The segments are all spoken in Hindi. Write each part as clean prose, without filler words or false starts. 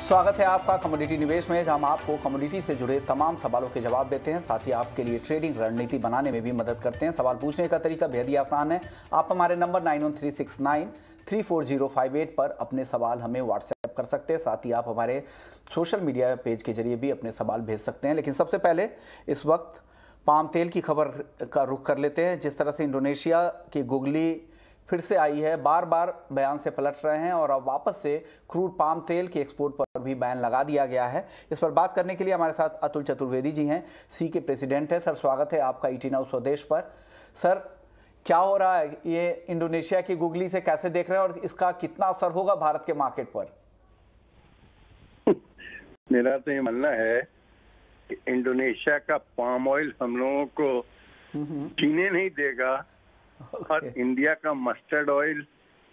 स्वागत है आपका कमोडिटी निवेश में, जहां हम आपको कमोडिटी से जुड़े तमाम सवालों के जवाब देते हैं, साथ ही आपके लिए ट्रेडिंग रणनीति बनाने में भी मदद करते हैं। सवाल पूछने का तरीका बेहद ही आसान है। आप हमारे नंबर 9136934058 पर अपने सवाल हमें व्हाट्सएप कर सकते हैं। साथ ही आप हमारे सोशल मीडिया पेज के जरिए भी अपने सवाल भेज सकते हैं। लेकिन सबसे पहले इस वक्त पाम तेल की खबर का रुख कर लेते हैं। जिस तरह से इंडोनेशिया की गुगली फिर से आई है, बार बार बयान से पलट रहे हैं और अब वापस से क्रूड पाम तेल के एक्सपोर्ट पर भी बैन लगा दिया गया है। इस पर बात करने के लिए हमारे साथ अतुल चतुर्वेदी जी हैं, सी के प्रेसिडेंट है। सर, स्वागत है आपका ईटी नाउ स्वदेश पर। सर, क्या हो रहा है, ये इंडोनेशिया की गुगली से कैसे देख रहे हैं और इसका कितना असर होगा भारत के मार्केट पर? मेरा तो ये मानना है कि इंडोनेशिया का पाम ऑयल हम लोगों को जीने नहीं देगा और इंडिया का मस्टर्ड ऑयल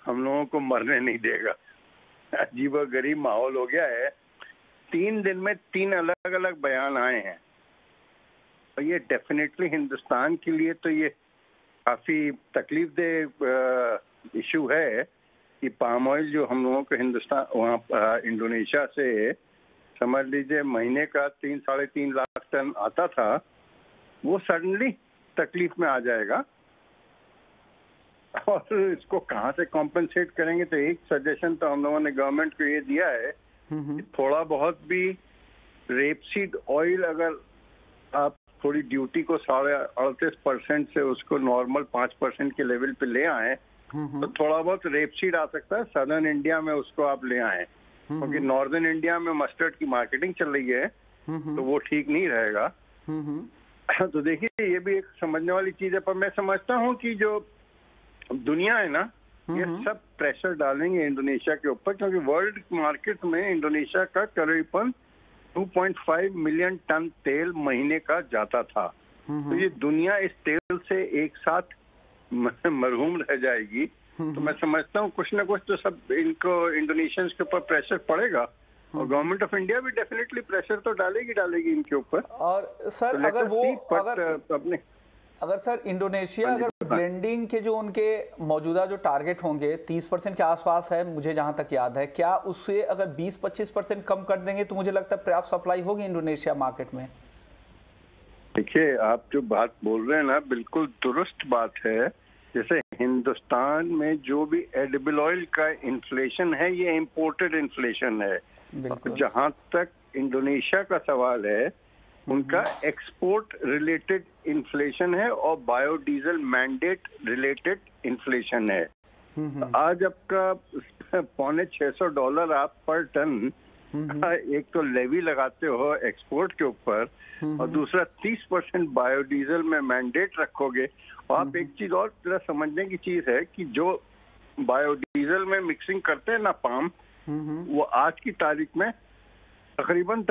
हम लोगों को मरने नहीं देगा। अजीबोगरीब माहौल हो गया है। 3 दिन में 3 अलग अलग बयान आए हैं और ये डेफिनेटली हिंदुस्तान के लिए तो ये काफी तकलीफदेह इशू है कि पाम ऑयल जो हम लोगों को हिंदुस्तान वहाँ इंडोनेशिया से समझ लीजिए महीने का 3-3.5 लाख टन आता था, वो सडनली तकलीफ में आ जाएगा। और इसको कहाँ से कॉम्पेंसेट करेंगे? तो एक सजेशन तो हम लोगों ने गवर्नमेंट को ये दिया है कि थोड़ा बहुत भी रेपसीड ऑयल अगर आप थोड़ी ड्यूटी को 38.5% से उसको नॉर्मल 5% के लेवल पे ले आए तो थोड़ा बहुत रेपसीड आ सकता है। सदर्न इंडिया में उसको आप ले आए, क्योंकि नॉर्दर्न इंडिया में मस्टर्ड की मार्केटिंग चल रही है तो वो ठीक नहीं रहेगा। तो देखिए, ये भी एक समझने वाली चीज है। पर मैं समझता हूँ कि जो दुनिया है ना, ये सब प्रेशर डालेंगे इंडोनेशिया के ऊपर, क्योंकि वर्ल्ड मार्केट में इंडोनेशिया का करीबन 2.5 मिलियन टन तेल महीने का जाता था। तो ये दुनिया इस तेल से एक साथ मरहूम रह जाएगी। तो मैं समझता हूँ कुछ ना कुछ तो सब इनको इंडोनेशियंस के ऊपर प्रेशर पड़ेगा और गवर्नमेंट ऑफ इंडिया भी डेफिनेटली प्रेशर तो डालेगी इनके ऊपर। और सर, तो अगर वो अपने अगर सर इंडोनेशिया अगर ब्लेंडिंग के जो उनके मौजूदा जो टारगेट होंगे 30% के आसपास है, मुझे जहां तक याद है, क्या उससे अगर 20-25% कम कर देंगे तो मुझे लगता है पर्याप्त सप्लाई होगी इंडोनेशिया मार्केट में? देखिए, आप जो बात बोल रहे हैं ना, बिल्कुल दुरुस्त बात है। जैसे हिंदुस्तान में जो भी एडिबल ऑयल का इन्फ्लेशन है, ये इम्पोर्टेड इन्फ्लेशन है। जहां तक इंडोनेशिया का सवाल है, उनका एक्सपोर्ट रिलेटेड इन्फ्लेशन है और बायोडीजल मैंडेट रिलेटेड इन्फ्लेशन है। आज आपका $650 आप पर टन एक तो लेवी लगाते हो एक्सपोर्ट के ऊपर और दूसरा 30% बायोडीजल में मैंडेट रखोगे। और आप एक चीज और जरा समझने की चीज है कि जो बायोडीजल में मिक्सिंग करते हैं ना पाम, वो आज की तारीख में तकरीबन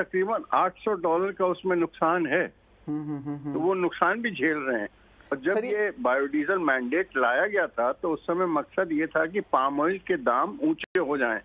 $800 का उसमें नुकसान है। तो वो नुकसान भी झेल रहे हैं। और जब ये बायोडीजल मैंडेट लाया गया था तो उस समय मकसद ये था कि पाम ऑयल के दाम ऊंचे हो जाएं।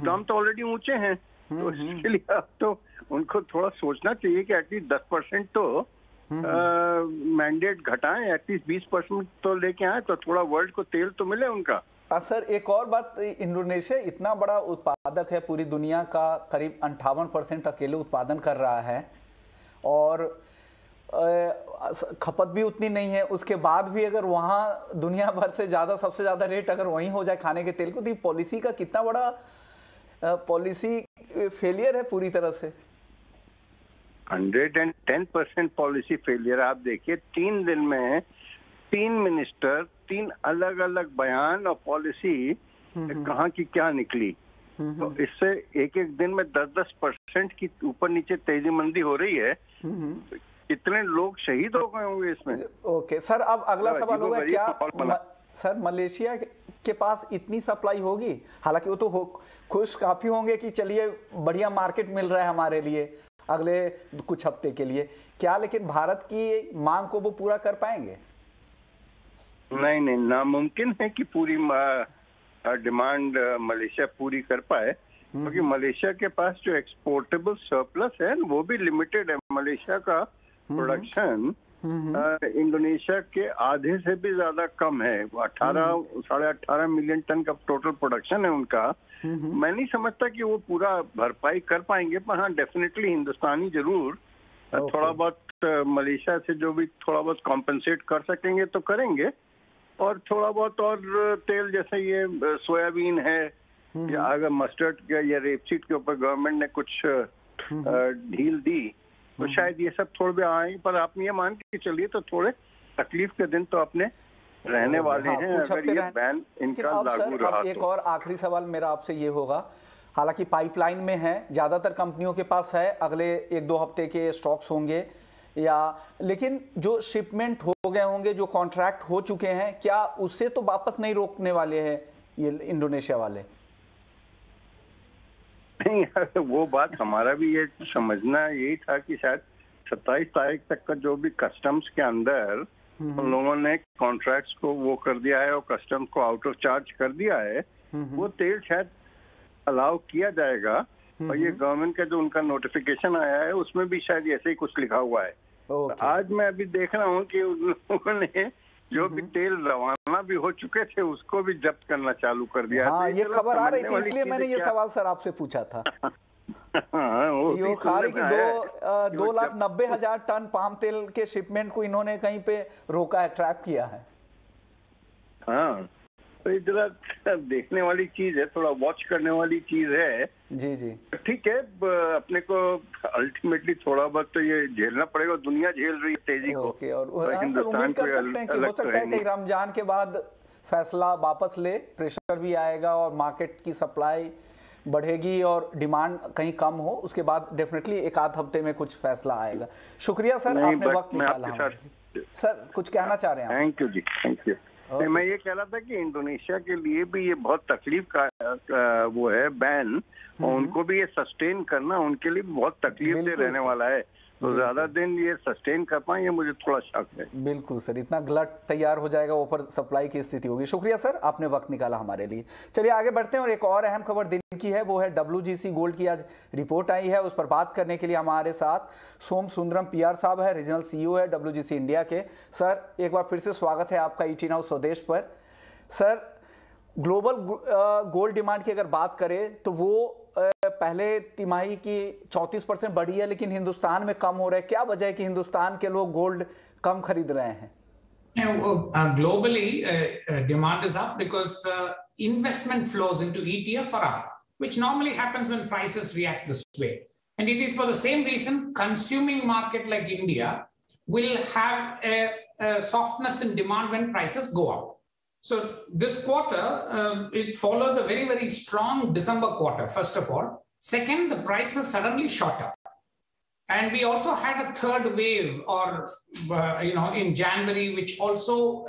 दाम तो ऑलरेडी ऊंचे हैं, तो इसके लिए अब तो उनको थोड़ा सोचना चाहिए कि एटलीस्ट 10% तो मैंडेट घटाएं, एटलीस्ट 20% तो लेके आए तो थोड़ा वर्ल्ड को तेल तो मिले उनका। सर, एक और बात, इंडोनेशिया इतना बड़ा उत्पादक है, पूरी दुनिया का करीब 58% अकेले उत्पादन कर रहा है और खपत भी उतनी नहीं है। उसके बाद भी अगर वहाँ दुनिया भर से ज़्यादा, सबसे ज़्यादा रेट अगर वहीं हो जाए खाने के तेल को, तो ये पॉलिसी का कितना बड़ा पॉलिसी फेलियर है पूरी तरह से। 110% पॉलिसी फेलियर। आप देखिए, 3 दिन में 3 मिनिस्टर, 3 अलग अलग बयान और पॉलिसी कहाँ की क्या निकली। तो इससे एक दिन में 10% की ऊपर नीचे तेजी मंदी हो रही है। कितने लोग शहीद हो गए होंगे इसमें। ओके सर, अब अगला सवाल होगा, क्या सर मलेशिया के पास इतनी सप्लाई होगी? हालांकि वो तो खुश काफी होंगे कि चलिए बढ़िया मार्केट मिल रहा है हमारे लिए अगले कुछ हफ्ते के लिए, क्या लेकिन भारत की मांग को वो पूरा कर पाएंगे? नहीं, नामुमकिन है कि पूरी डिमांड मलेशिया पूरी कर पाए, क्योंकि मलेशिया के पास जो एक्सपोर्टेबल सरप्लस है वो भी लिमिटेड है। मलेशिया का प्रोडक्शन इंडोनेशिया के आधे से भी ज्यादा कम है। 18 साढ़े 18 मिलियन टन का टोटल प्रोडक्शन है उनका, मैं नहीं समझता कि वो पूरा भरपाई कर पाएंगे, पर हाँ डेफिनेटली हिंदुस्तानी जरूर थोड़ा बहुत मलेशिया से जो भी थोड़ा बहुत कॉम्पेंसेट कर सकेंगे तो करेंगे, और थोड़ा बहुत और तेल जैसे ये सोयाबीन है या अगर मस्टर्ड या रेपसीड के ऊपर गवर्नमेंट ने कुछ ढील दी तो शायद ये सब थोड़े भी आए, पर आप ये मान के चलिए तो थोड़े तकलीफ के दिन तो अपने रहने वाले हैं अगर ये बैन इनका लागू रहा। एक और आखिरी सवाल मेरा आपसे ये होगा, हालांकि पाइपलाइन में है, ज्यादातर कंपनियों के पास है, अगले 1-2 हफ्ते के स्टॉक्स होंगे या, लेकिन जो शिपमेंट हो गए होंगे, जो कॉन्ट्रैक्ट हो चुके हैं, क्या उससे तो वापस नहीं रोकने वाले हैं ये इंडोनेशिया वाले? नहीं, वो बात हमारा भी ये समझना यही था कि शायद 27 तारीख तक का जो भी कस्टम्स के अंदर उन लोगों ने कॉन्ट्रैक्ट्स को वो कर दिया है और कस्टम्स को आउट ऑफ चार्ज कर दिया है, वो तेल शायद अलाउ किया जाएगा। और ये गवर्नमेंट का जो उनका नोटिफिकेशन आया है उसमें भी शायद ऐसे ही कुछ लिखा हुआ है। तो आज मैं अभी देख रहा हूँ कि उन लोगों ने जो भी तेल रवाना भी हो चुके थे उसको भी जब्त करना चालू कर दिया। हाँ, ये खबर आ रही थी, इसलिए मैंने ये सवाल सर आपसे पूछा था। ये खा रही कि 2,90,000 टन पाम तेल के शिपमेंट को इन्होंने कहीं पे रोका है, ट्रैप किया है। हाँ, तो ये जरा देखने वाली चीज है, थोड़ा वॉच करने वाली चीज है। जी जी, ठीक है, अपने को अल्टीमेटली थोड़ा बहुत तो ये झेलना पड़ेगा, दुनिया झेल रही है तेजी को। ओके, और उम्मीद कर सकते हैं कि हो सकता है कि रमजान के बाद फैसला वापस ले, प्रेशर भी आएगा और मार्केट की सप्लाई बढ़ेगी और डिमांड कहीं कम हो, उसके बाद डेफिनेटली 1-8 हफ्ते में कुछ फैसला आएगा। शुक्रिया सर, आपने वक्त निकाला। सर कुछ कहना चाह रहे हैं? थैंक यू जी, थैंक यू। मैं ये कह रहा था कि इंडोनेशिया के लिए भी ये बहुत तकलीफ का वो है बैन, और उनको भी ये सस्टेन करना उनके लिए बहुत तकलीफ से रहने वाला है, तो ज्यादा दिन ये सस्टेन कर पाए ये मुझे थोड़ा शक है। बिल्कुल सर, इतना गलत तैयार हो जाएगा, ओवर सप्लाई की स्थिति होगी। शुक्रिया सर, आपने वक्त निकाला हमारे लिए। चलिए आगे बढ़ते हैं और एक और अहम खबर दिन की है, वो है WGC गोल्ड की आज रिपोर्ट आई है। उस पर बात करने के लिए हमारे साथ सोम सुंदरम PR साहब है, रीजनल CEO है WGC इंडिया के। सर एक बार फिर से स्वागत है आपका ET नाउ स्वदेश पर। सर ग्लोबल गोल्ड डिमांड की अगर बात करें तो वो पहले तिमाही की 34% बढ़ी है, लेकिन हिंदुस्तान में कम हो रहा है। क्या वजह है कि हिंदुस्तान के लोग गोल्ड कम खरीद रहे हैं? Globally, demand is up because investment flows into ETF are up, which normally happens when prices react this way. And it is for the same reason consuming market like India will have a softness in demand when prices go up. So this quarter, it follows a very, very strong December quarter, first of all. Second, the prices suddenly shot up. And we also had a third wave in January, which also,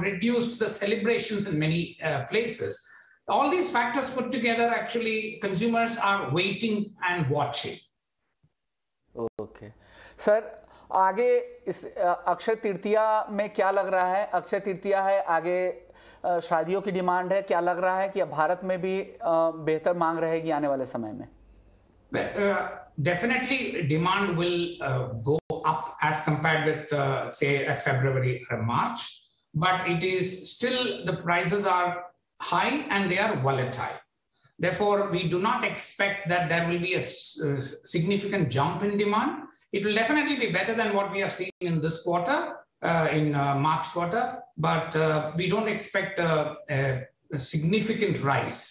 reduced the celebrations in many places. All these factors put together, actually, consumers are waiting and watching. Okay. Sir, आगे इस अक्षय तृतीया में क्या लग रहा है? अक्षय तृतीया है, आगे शादियों की डिमांड है, क्या लग रहा है कि भारत में भी बेहतर मांग रहेगी आने वाले समय में? Definitely demand will go up as compared with say February or March, but it is still, the prices are high and they are volatile. Therefore, we do not expect that there will be a significant jump in demand. It will definitely be better than what we have seen in this quarter, in March quarter, but we don't expect a significant rise.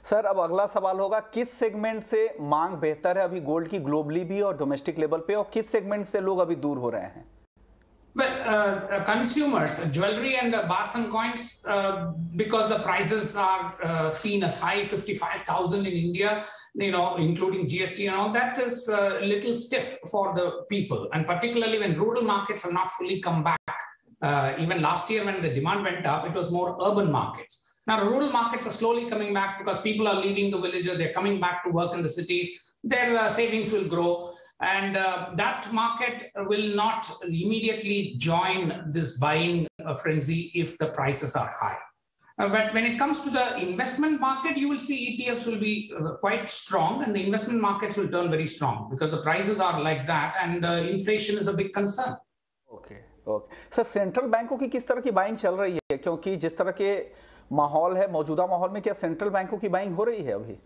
Sir अब अगला सवाल होगा, किस सेगमेंट से मांग बेहतर है अभी गोल्ड की, ग्लोबली भी और डोमेस्टिक लेवल पे, और किस सेगमेंट से लोग अभी दूर हो रहे हैं? Well, consumers, jewelry and bars and coins, because the prices are seen as high, 55,000 in India, including GST and all, that is a little stiff for the people. And particularly when rural markets have not fully come back. Even last year when the demand went up, it was more urban markets. Now, rural markets are slowly coming back because people are leaving the villages, they're coming back to work in the cities, their savings will grow. And that market will not immediately join this buying frenzy if the prices are high. But when it comes to the investment market, you will see ETFs will be quite strong and the investment markets will turn very strong because the prices are like that and inflation is a big concern. Okay. Sir central बैंकों की किस तरह की बाइंग चल रही है? क्योंकि जिस तरह के माहौल है, मौजूदा माहौल में क्या सेंट्रल बैंकों की बाइंग हो रही है अभी?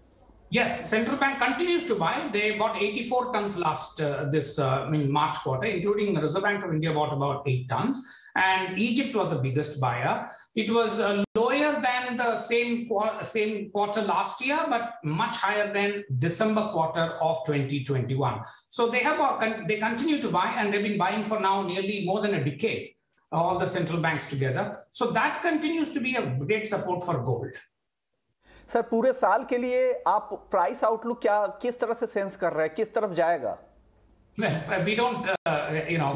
Yes, central bank continues to buy. They bought 84 tons last March quarter, including the Reserve Bank of India bought about 8 tons. And Egypt was the biggest buyer. It was lower than the same quarter last year, but much higher than December quarter of 2021. So they continue to buy, and they've been buying for now nearly more than a decade, all the central banks together. So that continues to be a great support for gold. Sir, पूरे साल के लिए आप प्राइस आउटलुक किस तरह से सेंस कर रहे हैं, किस तरफ जाएगा? We don't,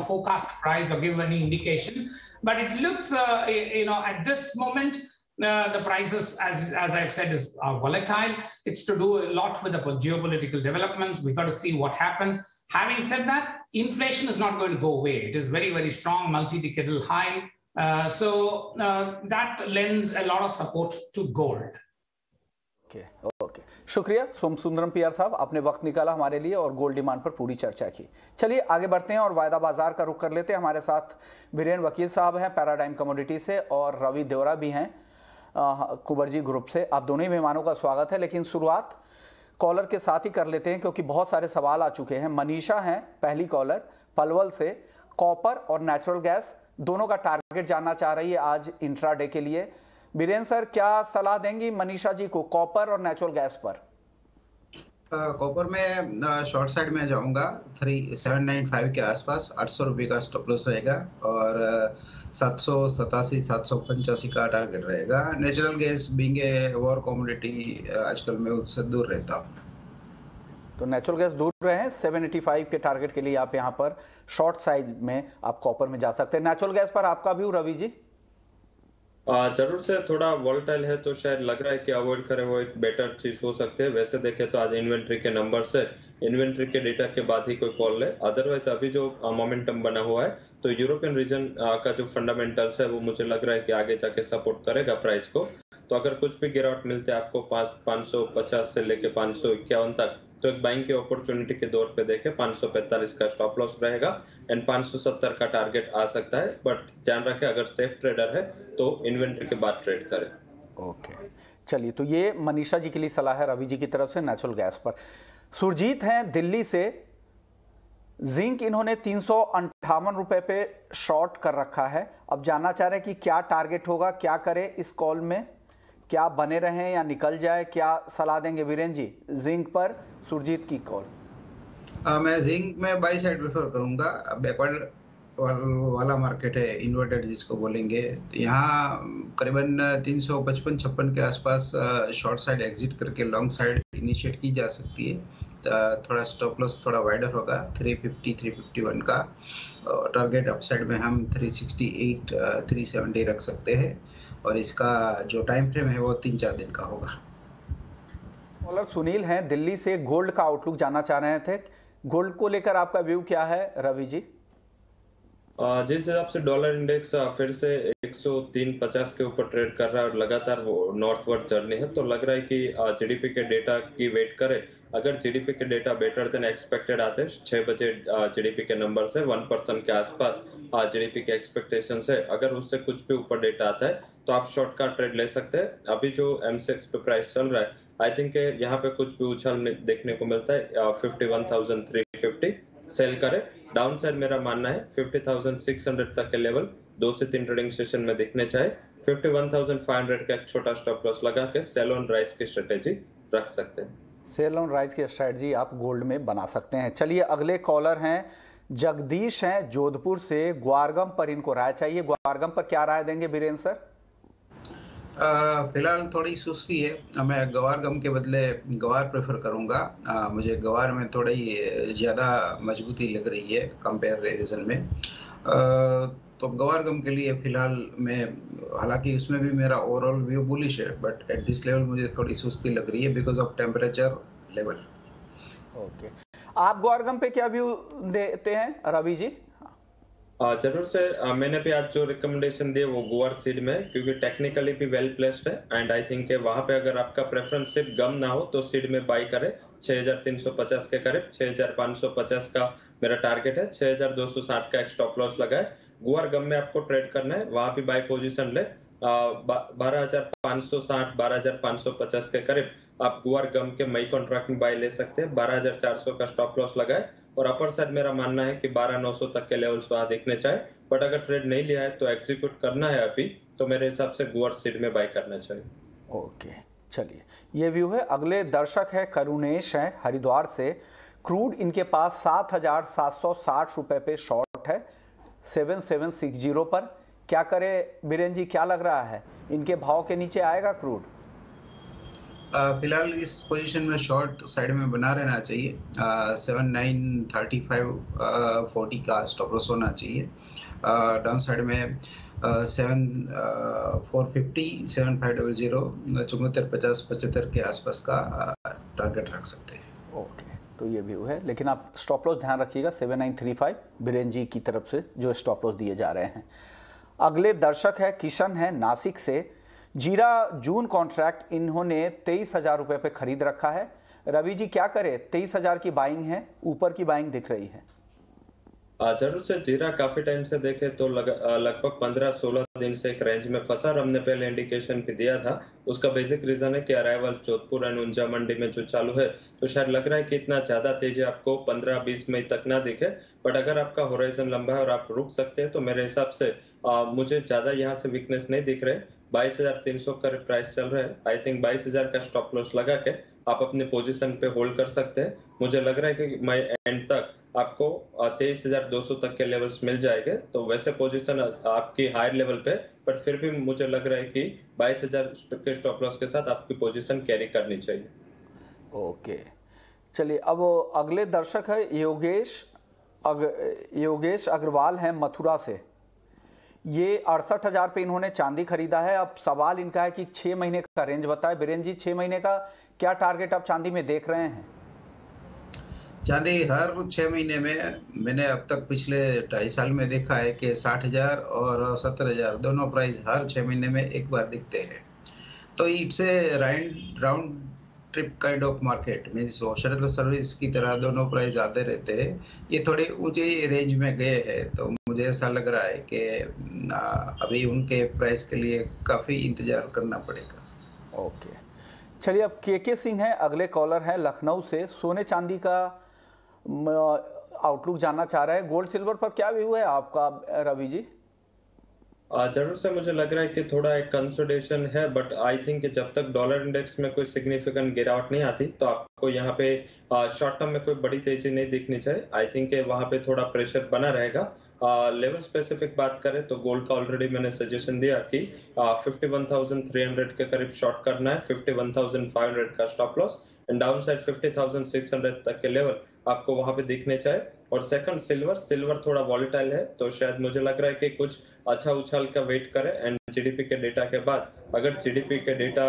forecast the price or give any indication, but it looks, at this moment, the prices, as I've said, are volatile. It's to do a lot with the geopolitical developments. We've got to see what happens. Having said that, inflation is not going to go away. It is very, very strong, multi-decadal high. So that lends a lot of support to gold. Okay, शुक्रिया सोम सुंदरम पीआर साहब, आपने वक्त निकाला हमारे लिए और गोल्ड डिमांड पर पूरी चर्चा की। चलिए आगे बढ़ते हैं और वायदा बाजार का रुख कर लेते हैं। हमारे साथ बीरेन वकील साहब हैं पैराडाइम कमोडिटी से, और रवि देवरा भी हैं कुबरजी ग्रुप से। आप दोनों ही मेहमानों का स्वागत है, लेकिन शुरुआत कॉलर के साथ ही कर लेते हैं क्योंकि बहुत सारे सवाल आ चुके हैं। मनीषा हैं पहली कॉलर पलवल से, कॉपर और नेचुरल गैस दोनों का टारगेट जानना चाह रही है आज इंट्राडे के लिए। बीरेन सर, क्या सलाह देंगी मनीषा जी को कॉपर और नेचुरल गैस पर? कॉपर में शॉर्ट साइड में जाऊंगा 3795 के आसपास, 800 रुपये का स्टॉप लॉस रहेगा और 787 785 का टारगेट रहेगा। Natural gas being a war commodity आजकल मैं उससे दूर रहता हूँ, तो नेचुरल गैस दूर रहे। 785 के टारगेट के लिए आप यहाँ पर शॉर्ट साइज में आप कॉपर में जा सकते हैं। नेचुरल गैस पर आपका व्यू रवि जी? जरूर से थोड़ा वॉलेटाइल है तो शायद लग रहा है कि अवॉइड करें, वो एक बेटर चीज हो सकती है। वैसे देखें तो आज इन्वेंट्री के नंबर से, इन्वेंट्री के डेटा के बाद ही कोई कॉल ले। अदरवाइज अभी जो मोमेंटम बना हुआ है तो यूरोपियन रीजन का जो फंडामेंटल्स है वो मुझे लग रहा है कि आगे जाके सपोर्ट करेगा प्राइस को। तो अगर कुछ भी गिरावट मिलते है आपको 550 से लेके 551 तक, तो एक बाइंग की अपॉर्चुनिटी के दौर पे देखे 545 का स्टॉप लॉस रहेगा एंड 570 का टारगेट आ सकता है। बट ध्यान रखें अगर सेफ ट्रेडर है तो इन्वेंट्री के बाद ट्रेड करें। ओके, चलिए, तो ये मनीषा जी के लिए सलाह है रवि जी की तरफ से नेचुरल गैस पर। सुरजीत हैं दिल्ली से, जिंक इन्होंने 358 रुपए पे शॉर्ट कर रखा है। अब जानना चाह रहे हैं कि क्या टारगेट होगा, क्या करे इस कॉल में, क्या बने रहें या निकल जाए, क्या सलाह देंगे वीरेन जी जिंक पर? सुरजीत की कॉल। मैं जिंक में बाई साइड प्रेफर करूंगा। बैकवर्ड वाला मार्केट है, इन्वर्टेड जिसको बोलेंगे, तो यहाँ करीबन 355-56 के आसपास शॉर्ट साइड एग्जिट करके लॉन्ग साइड इनिशिएट की जा सकती है। थोड़ा स्टॉप लॉस थोड़ा वाइडर होगा 350-351 का। टारगेट अपसाइड में हम 368-370 रख सकते हैं और इसका जो टाइम फ्रेम है वो 3-4 दिन का होगा। कॉलर सुनील हैं दिल्ली से, गोल्ड का आउटलुक जानना चाह रहे थे। गोल्ड को लेकर आपका व्यू क्या है रवि जी? जिस हिसाब से डॉलर इंडेक्स फिर से 103.50 के ऊपर ट्रेड कर रहा है और लगातार वो नॉर्थवर्ड जर्नी है, तो लग रहा है कि जीडीपी के डेटा की वेट करे। अगर जीडीपी के डेटा बेटर देन एक्सपेक्टेड आते हैं, 6 बजे जीडीपी के नंबर से 1% के आसपास जीडीपी के एक्सपेक्टेशन है, अगर उससे कुछ भी ऊपर डेटा आता है तो आप शॉर्ट का ट्रेड ले सकते हैं। अभी जो M6 पे प्राइस चल रहा है, आई थिंक यहाँ पे कुछ भी उछाल देखने को मिलता है। 51,350 सेल करे। डाउन साइड मेरा मानना है 50,600 तक के लेवल 2 से 3 ट्रेडिंग सेशन में दिखने चाहे। 51,500 का एक छोटा स्टॉप लॉस लगा के सेल ऑन राइज की स्ट्रेटेजी रख सकते हैं। सेल ऑन राइज की स्ट्रेटजी आप गोल्ड में बना सकते हैं। चलिए अगले कॉलर हैं जगदीश हैं जोधपुर से, ग्वारगम पर इनको राय चाहिए। ग्वारगम पर क्या राय देंगे बीरेन सर? फिलहाल थोड़ी सुस्ती है, मैं गवार गम के बदले गवार प्रेफर करूंगा। मुझे गवार में थोड़ी ज़्यादा मजबूती लग रही है कंपैरिजन में, तो गवार गम के लिए फिलहाल मैं, हालांकि उसमें भी मेरा ओवरऑल व्यू बुलिश है, बट एट दिस लेवल मुझे थोड़ी सुस्ती लग रही है because of temperature level. Okay, आप ग्वारगम पे क्या व्यू देते हैं रवि जी? जरूर से मैंने भी आज जो रिकमेंडेशन दिए वो गोवार सीड में, क्योंकि टेक्निकली भी वेल प्लेस्ड है एंड आई थिंक वहां पे अगर आपका प्रेफरेंस सिर्फ गम ना हो तो सीड में बाई करे। 6,350 के करीब 6,550 का मेरा टारगेट है। 6,260 का एक स्टॉप लॉस लगा है। गोवार गम में आपको ट्रेड करना है, वहां भी बाई पोजीशन ले। 12,560 12,550 के करीब आप गुआर गम के मई कॉन्ट्रैक्ट में बाय ले सकते हैं। 12,400 का स्टॉप लॉस लगाए और अपर साइड मेरा मानना है कि 12,900 तक के लेवल्स वहां देखने चाहिए, बट अगर ट्रेड नहीं लिया है तो एग्जीक्यूट करना है अभी, तो मेरे हिसाब से गुआर सीड में बाय करना चाहिए। ओके, चलिए ये व्यू है। अगले दर्शक है करुणेश है हरिद्वार से। क्रूड इनके पास 7,760 रुपए पे शॉर्ट है 7760 पर। क्या करे बीरेन जी, क्या लग रहा है इनके भाव के नीचे आएगा क्रूड? फिलहाल इस पोजीशन में शॉर्ट साइड में बना रहना चाहिए। 7935 का स्टॉप लॉस होना चाहिए। डाउन साइड में 7450 7500 7450 75 के आसपास का टारगेट रख सकते हैं। ओके, तो ये व्यू है, लेकिन आप स्टॉप लॉस ध्यान रखिएगा 7935 बीरेन जी की तरफ से जो स्टॉप लॉस दिए जा रहे हैं। अगले दर्शक है किशन है नासिक से। जीरा जून कॉन्ट्रैक्ट इन्होंने 23,000 रुपए पे खरीद रखा है। रवि जी क्या करे, 23,000 की बाइंग है, ऊपर की बाइंग दिख रही है। जरूर से जीरा काफी टाइम से देखे तो लगभग 15-16 दिन से एक रेंज में फंसा। हमने पहले इंडिकेशन भी दिया था। उसका बेसिक रीजन है कि अराइवल जोधपुर एंड ऊंझा मंडी में जो चालू है, तो शायद लग रहा है कि इतना ज्यादा तेजी आपको 15-20 मई तक ना दिखे, बट अगर आपका होराइजन लंबा है और आप रुक सकते हैं तो मेरे हिसाब से मुझे ज्यादा यहाँ से वीकनेस नहीं दिख रहे। 22,300 का प्राइस चल रहा है। आई थिंक 22,000 का स्टॉप लॉस लगा के आप अपने पोजीशन पे होल्ड कर सकते हैं। मुझे लग रहा है कि मई एंड तक आपको 23,200 तक के लेवल्स मिल जाएंगे, तो वैसे पोजीशन आपकी हायर लेवल पे, बट फिर भी मुझे लग रहा है कि 22,000 के स्टॉप लॉस के साथ आपकी पोजीशन कैरी करनी चाहिए। ओके, चलिए अब अगले दर्शक है योगेश अग्रवाल हैं मथुरा से। ये 68,000 पे इन्होंने चांदी खरीदा है। अब सवाल इनका है कि 6 महीने का रेंज बताए। बीरेन जी 6 महीने का क्या टारगेट आप चांदी में देख रहे हैं? चांदी हर 6 महीने में मैंने अब तक पिछले 2.5 साल में देखा है कि 60,000 और 70,000 दोनों प्राइस हर 6 महीने में एक बार दिखते हैं। तो it's A round trip kind of market, means shuttle service की तरह दोनों प्राइस आते रहते हैं। ये थोड़े ऊंचे रेंज में गए हैं, तो मुझे ऐसा लग रहा है कि अभी उनके प्राइस के लिए काफ़ी इंतजार करना पड़ेगा। ओके, चलिए अब के सिंह हैं अगले कॉलर हैं लखनऊ से। सोने चांदी का आउटलुक जानना चाह रहे हैं। गोल्ड सिल्वर पर क्या व्यू है आपका रवि जी? जरूर से मुझे लग रहा है कि थोड़ा एक कंसोलिडेशन है, बट आई थिंक जब तक डॉलर इंडेक्स में कोई सिग्निफिकेंट गिरावट नहीं आती तो आपको यहाँ पे शॉर्ट टर्म में कोई बड़ी तेजी नहीं दिखनी चाहिए। आई थिंक वहां पे थोड़ा प्रेशर बना रहेगा। लेवल स्पेसिफिक बात करें तो गोल्ड का ऑलरेडी मैंने सजेशन दिया कि 51,300 के करीब शॉर्ट करना है, 51,500 का stop loss and down side 50,600 तक के लेवल आपको वहां पे दिखने चाहिए। और सेकंड सिल्वर थोड़ा वॉलेटाइल है, तो शायद मुझे लग रहा है कि कुछ अच्छा उछाल का वेट करें एंड जीडीपी के डेटा के बाद अगर जीडीपी के डेटा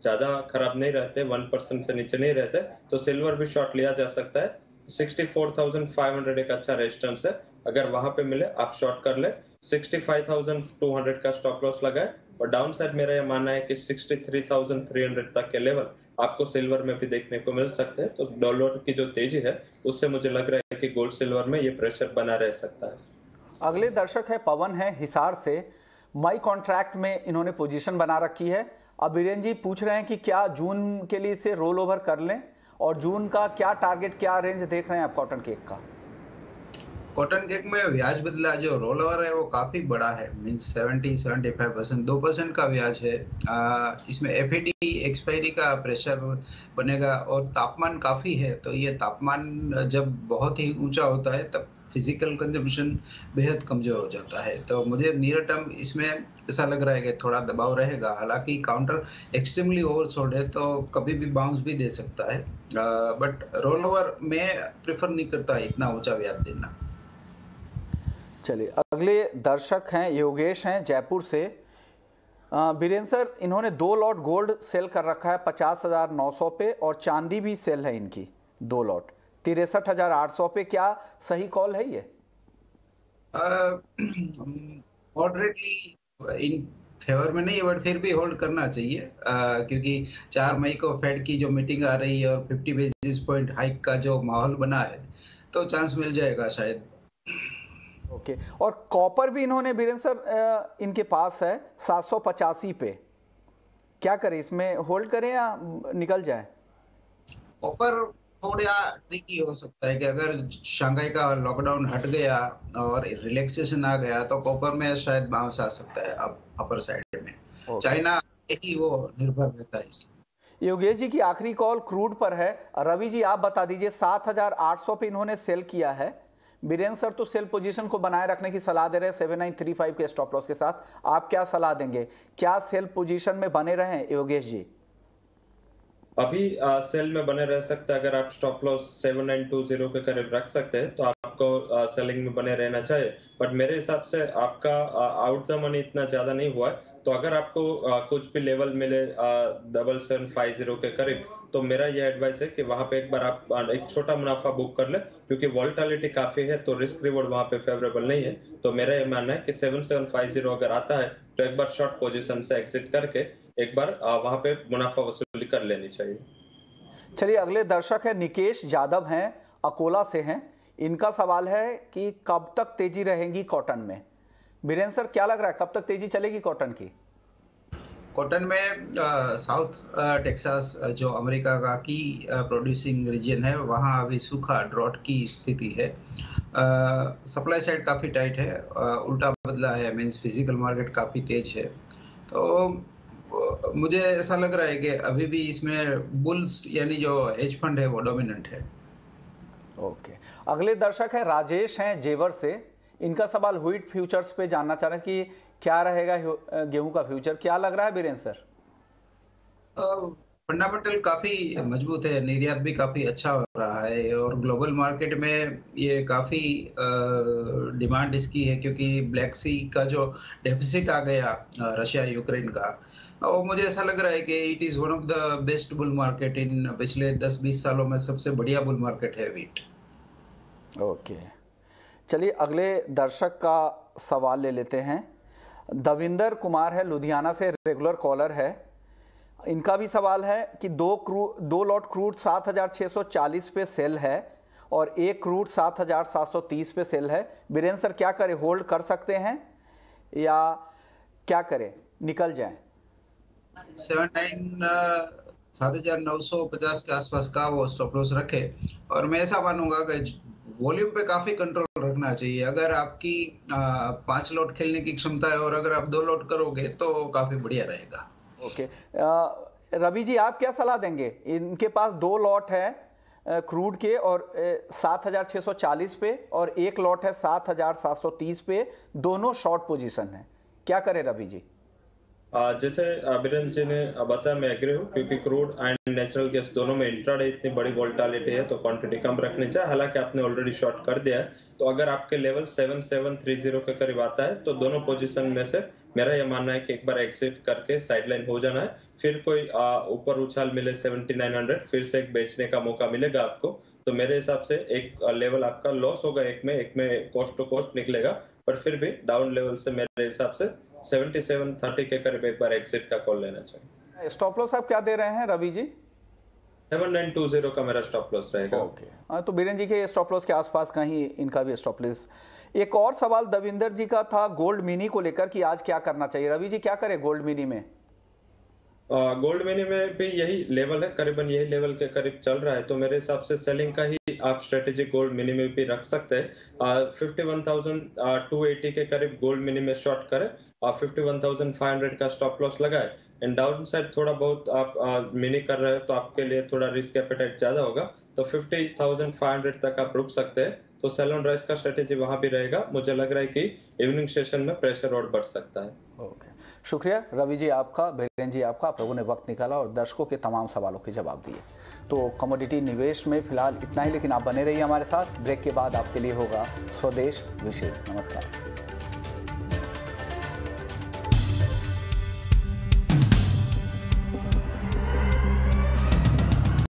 ज्यादा खराब नहीं रहते, 1% से नीचे नहीं रहते, तो सिल्वर भी शॉर्ट लिया जा सकता है। 64,500 एक अच्छा रेजिस्टेंस है, अगर वहां पे मिले आप शॉर्ट कर ले। 65,200 का स्टॉप लॉस लगाए और डाउन साइड मेरा यह मानना है कि 63,300 तक के लेवल आपको सिल्वर में भी देखने को मिल सकते हैं। तो डॉलर की जो तेजी है उससे मुझे लग रहा है कि गोल्ड सिल्वर में ये प्रेशर बना रह सकता है। अगले दर्शक है पवन है हिसार से। मई कॉन्ट्रैक्ट में इन्होंने पोजीशन बना रखी है। अब बीरेन जी पूछ रहे हैं कि क्या जून के लिए इसे रोल ओवर कर लें, और जून का क्या टारगेट, क्या रेंज देख रहे हैं आप कॉटन केक का? कॉटन केक में ब्याज बदला जो रोल ओवर है वो काफ़ी बड़ा है, मीन्स 70-75% 2% का ब्याज है। इसमें एफईडी एक्सपायरी का प्रेशर बनेगा और तापमान काफ़ी है, तो ये तापमान जब बहुत ही ऊंचा होता है तब फिजिकल कंजम्पशन बेहद कमज़ोर हो जाता है। तो मुझे नियर टर्म इसमें ऐसा लग रहा है कि थोड़ा दबाव रहेगा। हालांकि काउंटर एक्सट्रीमली ओवरसोल्ड है तो कभी भी बाउंस भी दे सकता है, बट रोल ओवर में प्रेफर नहीं करता इतना ऊंचा ब्याज देना। चलिए अगले दर्शक हैं योगेश हैं जयपुर से। बीरेन सर, इन्होंने 2 लॉट गोल्ड सेल कर रखा है 50,900 पे, और चांदी भी सेल है इनकी 2 लॉट 63,800 पे। क्या सही कॉल है ये? मॉडरेटली इन फेवर में नहीं है, बट फिर भी होल्ड करना चाहिए, क्योंकि 4 मई को फेड की जो मीटिंग आ रही है और 50 बेसिस पॉइंट हाइक का जो माहौल बना है, तो चांस मिल जाएगा शायद। ओके, और कॉपर भी इन्होंने बीरेन सर इनके पास है 785 पे, क्या करें, इसमें होल्ड करें या निकल जाए? कॉपर थोड़ा ट्रिकी हो सकता है कि अगर शंघाई का लॉकडाउन हट गया और रिलैक्सेशन आ गया तो कॉपर में शायद बाउंस आ सकता है अपर साइड में। चाइना ही वो निर्भर रहता है इसलिए। योगेश जी की आखिरी कॉल क्रूड पर है। रवि जी आप बता दीजिए, 7,800 पे इन्होंने सेल किया है। बीरेन सर तो सेल पोजीशन को बनाए रखने की सलाह दे रहे हैं 7935 के स्टॉप लॉस के साथ, आप क्या सलाह देंगे? क्या सेल पोजीशन में बने रहें योगेश जी? अभी सेल में बने रह सकते हैं। अगर आप स्टॉप लॉस 7920 के करीब रख सकते हैं तो आपको सेलिंग में बने रहना चाहिए। बट मेरे हिसाब से आपका आउट द मनी इतना ज्यादा नहीं हुआ है, तो अगर आपको कुछ भी लेवल मिले 7750 के करीब, तो मेरा ये एडवाइस है कि वहां पे एक बार आप एक छोटा मुनाफा बुक कर ले, क्योंकि वॉल्टिलिटी काफी है तो रिस्क रिवॉर्ड वहां पे फेवरेबल नहीं है। तो मेरा ये मानना है कि 7750 अगर आता है तो एक बार शॉर्ट पोजीशन से एग्जिट करके एक बार वहां पे मुनाफा वसूली कर लेनी चाहिए। चलिए, अगले दर्शक है निकेश यादव हैं, अकोला से हैं। इनका सवाल है कि कब तक तेजी रहेगी कॉटन में? बीरेन सर क्या लग रहा है, कब तक तेजी चलेगी कॉटन की? कॉटन में साउथ टेक्सास जो अमेरिका का की प्रोड्यूसिंग रीजन है, वहाँ अभी सूखा ड्रॉट की स्थिति है। सप्लाई साइड काफ़ी टाइट है, उल्टा बदला है, मीन्स फिजिकल मार्केट काफ़ी तेज है। तो मुझे ऐसा लग रहा है कि अभी भी इसमें बुल्स यानी जो हेज फंड है वो डोमिनेंट है। ओके, अगले दर्शक है राजेश हैं जेवर से। इनका सवाल व्हीट फ्यूचर्स पे जानना चाह रहे हैं कि क्या रहेगा गेहूं का फ्यूचर, क्या लग रहा है बीरेन सर? फंडामेंटल काफी मजबूत है, निर्यात भी काफी अच्छा हो रहा है और ग्लोबल मार्केट में ये काफी डिमांड इसकी है, क्योंकि ब्लैक सी का जो डेफिसिट आ गया रशिया यूक्रेन का, और मुझे ऐसा लग रहा है कि it is one of the best bull market in पिछले 10-20 सालों में सबसे बढ़िया बुल मार्केट है व्हीट। ओके, चलिए अगले दर्शक का सवाल ले लेते हैं। दविंदर कुमार है, लुधियाना से, रेगुलर कॉलर है। इनका भी सवाल है कि दो लॉट क्रूड 7,640 पे सेल है और एक क्रूड 7,730 पे सेल है। बीरेन सर क्या करें, होल्ड कर सकते हैं या क्या करें, निकल जाएं? 7,950 के आसपास का वो स्टॉप लॉस रखे, और मैं ऐसा मानूंगा कि वॉल्यूम पे काफी कंट्रोल रखना चाहिए। अगर आपकी 5 लॉट खेलने की क्षमता है और अगर आप 2 लॉट करोगे तो काफी बढ़िया रहेगा। ओके, रवि जी आप क्या सलाह देंगे? इनके पास 2 लॉट है क्रूड के और 7,640 पे और एक लॉट है 7,730 पे, दोनों शॉर्ट पोजीशन है, क्या करें रवि जी? जैसे बीरेन जी ने बताया, मैं एग्री हूँ, क्योंकि क्रूड एंड नेचुरल गैस दोनों में इंट्राडे इतनी बड़ी वोल्टिलिटी है तो क्वांटिटी कम रखनी चाहिए। हालांकि आपने ऑलरेडी शॉर्ट कर दिया है, तो अगर आपके लेवल 7730 के करीब आता है तो दोनों पोजीशन में से मेरा यह मानना है कि एक बार एग्जिट करके साइडलाइन हो जाना है। फिर कोई ऊपर उछाल मिले 7900, फिर से एक बेचने का मौका मिलेगा आपको। तो मेरे हिसाब से एक लेवल आपका लॉस होगा, एक में कॉस्ट टू कॉस्ट निकलेगा, पर फिर भी डाउन लेवल से मेरे हिसाब से 7730 के करीब एक बार एग्जिट का कॉल लेना चाहिए। स्टॉप लॉस आप क्या दे रहे हैं रवि जी? 7920 का मेरा स्टॉप लॉस रहेगा। ओके, तो बीरेन जी के स्टॉप लॉस के आसपास कहीं इनका भी स्टॉप लॉस। एक और सवाल दविंदर जी का था गोल्ड मिनी को लेकर कि आज क्या करना चाहिए। रवि जी क्या करें गोल्ड मिनी में? गोल्ड मिनी में भी यही लेवल है, करीबन यही लेवल के करीब चल रहा है, तो मेरे हिसाब से सेलिंग का ही आप स्ट्रेटेजी गोल्ड मिनी में भी रख सकते हैं। 51,280 के करीब गोल्ड मिनी में शॉर्ट करें और 51,500 का स्टॉप लॉस लगाए। एंड डाउन साइड थोड़ा बहुत आप मिनी कर रहे हो तो आपके लिए थोड़ा रिस्क एपेटाइट ज्यादा होगा, तो 50,500 तक आप रुक सकते हैं। तो सेल ऑन राइज का स्ट्रेटेजी वहां भी रहेगा। मुझे लग रहा है कि इवनिंग सेशन में प्रेशर और बढ़ सकता है। ओके, शुक्रिया रवि जी आपका, बीरेन जी आपका, आप लोगों ने वक्त निकाला और दर्शकों के तमाम सवालों के जवाब दिए। तो कमोडिटी निवेश में फिलहाल इतना ही, लेकिन आप बने रहिए हमारे साथ। ब्रेक के बाद आपके लिए होगा स्वदेश विशेष। नमस्कार।